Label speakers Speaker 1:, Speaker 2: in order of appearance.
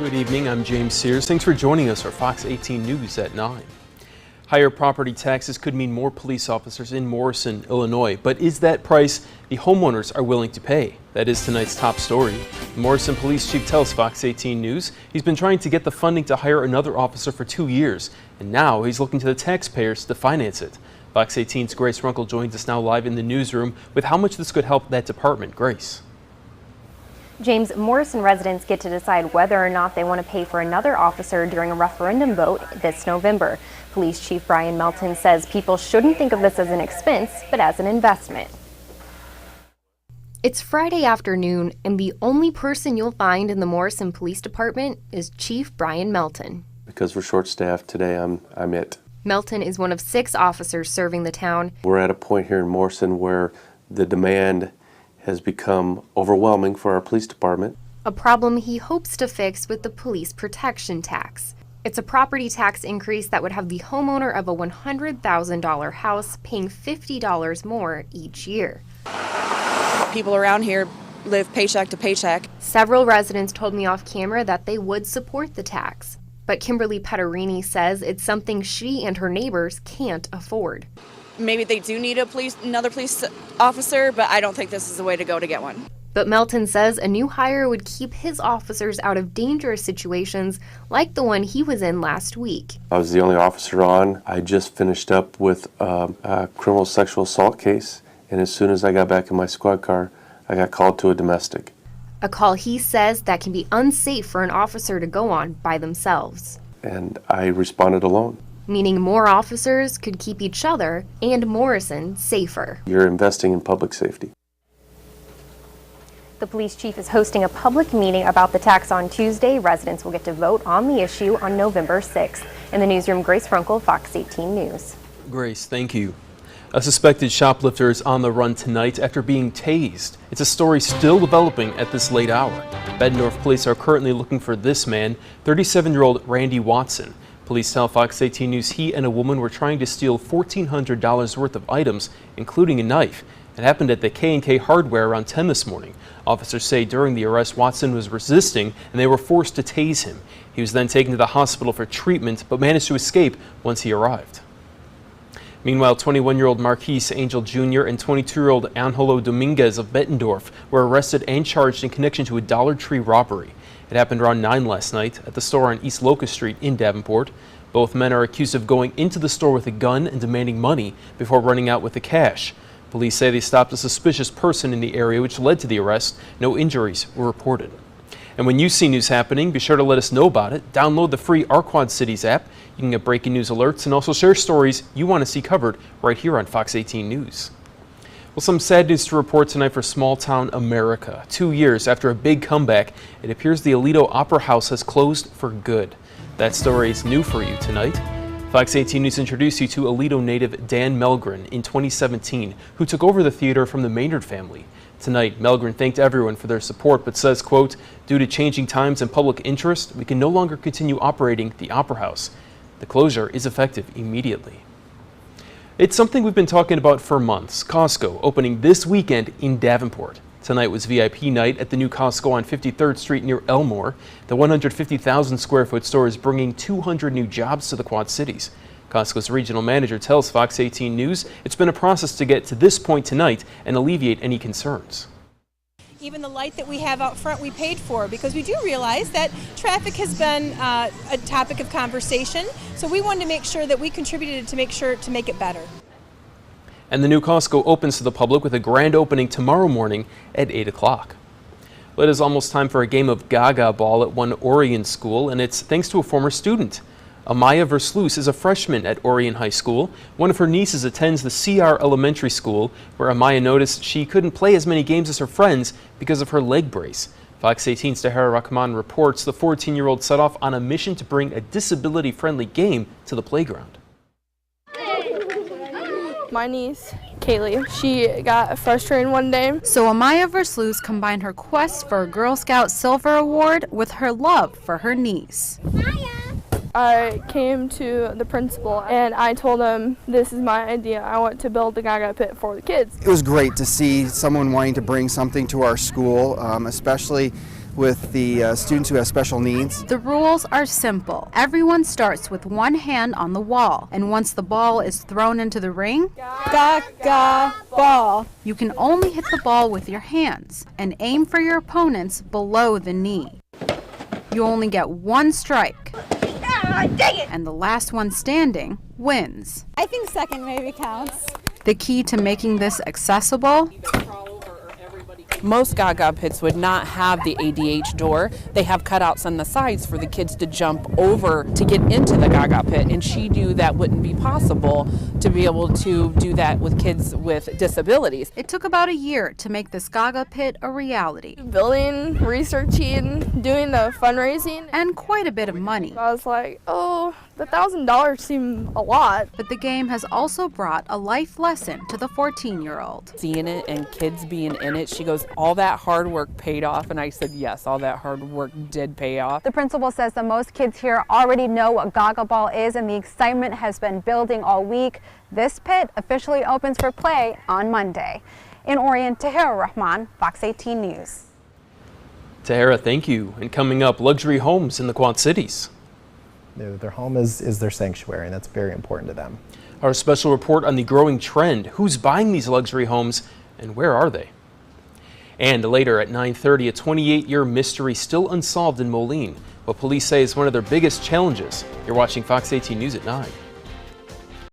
Speaker 1: Good evening, I'm James Sears. Thanks for joining us for Fox 18 News at 9. Higher property taxes could mean more police officers in Morrison, Illinois. But is that price the homeowners are willing to pay? That is tonight's top story. The Morrison police chief tells Fox 18 News he's been trying to get the funding to hire another officer for 2 years, and now he's looking to the taxpayers to finance it. Fox 18's Grace Runkle joins us now live in the newsroom with how much this could help that department. Grace.
Speaker 2: James, Morrison residents get to decide whether or not they want to pay for another officer during a referendum vote this November. Police Chief Brian Melton says people shouldn't think of this as an expense, but as an investment. It's Friday afternoon, and the only person you'll find in the Morrison Police Department is Chief Brian Melton.
Speaker 3: Because we're short-staffed today, I'm it.
Speaker 2: Melton is one of 6 officers serving the town.
Speaker 3: We're at a point here in Morrison where the demand has become overwhelming for our police department.
Speaker 2: A problem he hopes to fix with the police protection tax. It's a property tax increase that would have the homeowner of a $100,000 house paying $50 more each year.
Speaker 4: People around here live paycheck to paycheck.
Speaker 2: Several residents told me off camera that they would support the tax. But Kimberly Petterini says it's something she and her neighbors can't afford.
Speaker 4: Maybe they do need another police officer, but I don't think this is the way to go to get one.
Speaker 2: But Melton says a new hire would keep his officers out of dangerous situations like the one he was in last week.
Speaker 3: I was the only officer on. I just finished up with a criminal sexual assault case, and as soon as I got back in my squad car, I got called to a domestic.
Speaker 2: A call he says that can be unsafe for an officer to go on by themselves.
Speaker 3: And I responded alone.
Speaker 2: Meaning more officers could keep each other and Morrison safer.
Speaker 3: You're investing in public safety.
Speaker 2: The police chief is hosting a public meeting about the tax on Tuesday. Residents will get to vote on the issue on November 6th. In the newsroom, Grace Runkle, Fox 18 News.
Speaker 1: Grace, thank you. A suspected shoplifter is on the run tonight after being tased. It's a story still developing at this late hour. Bettendorf police are currently looking for this man, 37-year-old Randy Watson. Police tell Fox 18 News he and a woman were trying to steal $1,400 worth of items, including a knife. It happened at the K&K Hardware around 10 this morning. Officers say during the arrest, Watson was resisting and they were forced to tase him. He was then taken to the hospital for treatment, but managed to escape once he arrived. Meanwhile, 21-year-old Marquise Angel Jr. and 22-year-old Angelo Dominguez of Bettendorf were arrested and charged in connection to a Dollar Tree robbery. It happened around 9 last night at the store on East Locust Street in Davenport. Both men are accused of going into the store with a gun and demanding money before running out with the cash. Police say they stopped a suspicious person in the area, which led to the arrest. No injuries were reported. And when you see news happening, be sure to let us know about it. Download the free our quadcities app. You can get breaking news alerts and also share stories you want to see covered right here on Fox 18 News. Well, some sad news to report tonight for small-town America. 2 years after a big comeback, it appears the Aledo Opera House has closed for good. That story is new for you tonight. Fox 18 News introduced you to Aledo native Dan Melgren in 2017, who took over the theater from the Maynard family. Tonight, Melgren thanked everyone for their support, but says, quote, "Due to changing times and public interest, we can no longer continue operating the Opera House. The closure is effective immediately." It's something we've been talking about for months. Costco opening this weekend in Davenport. Tonight was VIP night at the new Costco on 53rd Street near Elmore. The 150,000 square foot store is bringing 200 new jobs to the Quad Cities. Costco's regional manager tells Fox 18 News it's been a process to get to this point tonight and alleviate any concerns.
Speaker 5: Even the light that we have out front we paid for, because we do realize that traffic has been a topic of conversation, so we wanted to make sure that we contributed to make it better.
Speaker 1: And the new Costco opens to the public with a grand opening tomorrow morning at 8 o'clock. Well, it is almost time for a game of Gaga ball at one Orion school, and it's thanks to a former student. Amaya Versluis is a freshman at Orion High School. One of her nieces attends the CR Elementary School, where Amaya noticed she couldn't play as many games as her friends because of her leg brace. Fox 18's Tahara Rahman reports the 14-year-old set off on a mission to bring a disability-friendly game to the playground.
Speaker 6: My niece, Kaylee, she got frustrated one day.
Speaker 7: So Amaya Versluis combined her quest for a Girl Scout Silver Award with her love for her niece.
Speaker 6: I came to the principal and I told him, this is my idea. I want to build the Gaga pit for the kids.
Speaker 8: It was great to see someone wanting to bring something to our school, especially with the students who have special needs.
Speaker 7: The rules are simple. Everyone starts with one hand on the wall, and once the ball is thrown into the ring,
Speaker 6: Gaga ball.
Speaker 7: you can only hit the ball with your hands and aim for your opponents below the knee. You only get one strike, and the last one standing wins.
Speaker 6: I think second maybe counts.
Speaker 7: The key to making this accessible:
Speaker 9: most Gaga pits would not have the ADH door. They have cutouts on the sides for the kids to jump over to get into the Gaga pit, and she knew that wouldn't be possible to be able to do that with kids with disabilities.
Speaker 7: It took about a year to make this Gaga pit a reality,
Speaker 6: Building, researching, doing the fundraising.
Speaker 7: and quite a bit of money.
Speaker 6: I was like, oh, the $1,000 seemed a lot.
Speaker 7: But the game has also brought a life lesson to the 14-year-old.
Speaker 9: Seeing it and kids being in it, she goes, all that hard work paid off, and I said, yes, all that hard work did pay off.
Speaker 2: The principal says that most kids here already know what Gaga Ball is, and the excitement has been building all week. This pit officially opens for play on Monday. In Orient, Tahira Rahman, Fox 18 News.
Speaker 1: Tahira, thank you. And coming up, luxury homes in the Quad Cities.
Speaker 10: Their home is their sanctuary, and that's very important to them.
Speaker 1: Our special report on the growing trend. Who's buying these luxury homes and where are they? And later at 9:30, a 28-year mystery still unsolved in Moline. What police say is one of their biggest challenges. You're watching Fox 18 News at 9.